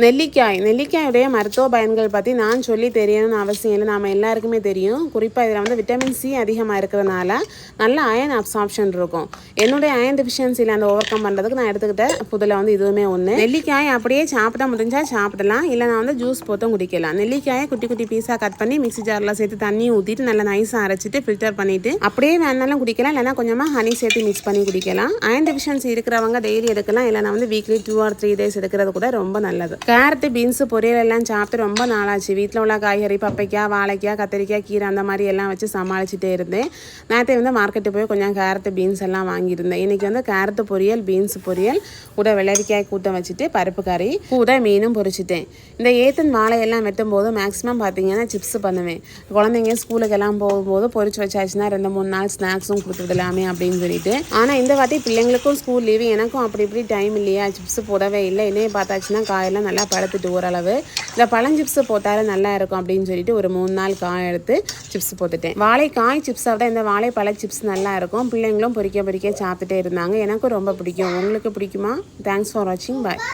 நெல்லிக்காயுடைய மருத்துவ பயன்கள் பற்றி நான் சொல்லி தெரியணும்னு அவசியம் இல்லை, நம்ம எல்லாருக்குமே தெரியும். குறிப்பாக இதில் வந்து விட்டமின் சி அதிகமாக இருக்கிறதுனால நல்ல அயன் அப்சார்ப்ஷன் இருக்கும். என்னுடைய அயன் டெஃபிஷியன்சியில் அந்த ஓவர் கம் பண்ணுறதுக்கு நான் எடுத்துக்கிட்ட புதில் வந்து இதுவுமே ஒன்று. நெல்லிக்காயை அப்படியே சாப்பிட முடிஞ்சால் சாப்பிடலாம், இல்லை நான் வந்து ஜூஸ் போட்டும் குடிக்கலாம். நெல்லிக்காயை குட்டி குட்டி பீஸாக கட் பண்ணி மிக்ஸி ஜாரில் சேர்த்து தண்ணி ஊற்றிட்டு நல்லா நைஸாக அரைச்சிட்டு ஃபில்டர் பண்ணிவிட்டு அப்படியே வேணாலும் குடிக்கலாம், இல்லைனா கொஞ்சமாக ஹனி சேர்த்து மிக்ஸ் பண்ணி குடிக்கலாம். அயன் டெஃபிஷியன்சி இருக்கிறவங்க டெய்லி எடுக்கலாம், இல்லைனா வந்து வீக்லி 2 or 3 days எடுக்கிறது கூட ரொம்ப நல்லது. கேரட்டு, பீன்ஸு, பொரியல் எல்லாம் சாப்பிட்டு ரொம்ப நாளாச்சு. வீட்டில் உள்ள காய்கறி பப்பைக்காய், வாழைக்காய், கத்திரிக்காய், கீரை அந்த மாதிரி எல்லாம் வச்சு சமாளிச்சுட்டே இருந்தேன். நேற்று வந்து மார்க்கெட்டு போய் கொஞ்சம் கேரட்டு, பீன்ஸ் எல்லாம் வாங்கியிருந்தேன். இன்றைக்கி வந்து கேரட்டு பொரியல், பீன்ஸ் பொரியல் கூட வெள்ளரிக்காய் கூட்டம் வச்சுட்டு பருப்பு கறி கூட மீனும் பொரிச்சிட்டேன். இந்த ஏத்தன் வாழையெல்லாம் வெட்டும் போது மேக்ஸிமம் பார்த்தீங்கன்னா சிப்ஸ் பண்ணுவேன். குழந்தைங்க ஸ்கூலுக்கெல்லாம் போகும்போது பொரிச்சு வச்சாச்சுன்னா 2-3 நாள் ஸ்நாக்ஸும் கொடுத்து விடலாமே அப்படின்னு சொல்லிட்டு. ஆனால் இந்த வாட்டி பிள்ளைங்களுக்கும் ஸ்கூல் லீவு, எனக்கும் அப்படி இப்படி டைம் இல்லையா, சிப்ஸ் போடவே இல்லை. என்னையே பார்த்தாச்சுன்னா காயெல்லாம் நல்லா பழுத்துட்டு ஓரளவு இந்த பழம் சிப்ஸ் போட்டாலும் நல்லா இருக்கும் அப்படின்னு சொல்லிட்டு ஒரு 3 நாள் காய் எடுத்து சிப்ஸ் போட்டுட்டேன். வாழைக்காய் சிப்ஸை விட இந்த வாழைப்பழ சிப்ஸ் நல்லா இருக்கும். பிள்ளைங்களும் பொரிக்க சாப்பிட்டுட்டே இருந்தாங்க. எனக்கும் ரொம்ப பிடிக்கும். உங்களுக்கு பிடிக்குமா? தேங்க்ஸ் ஃபார் வாட்சிங். பாய்.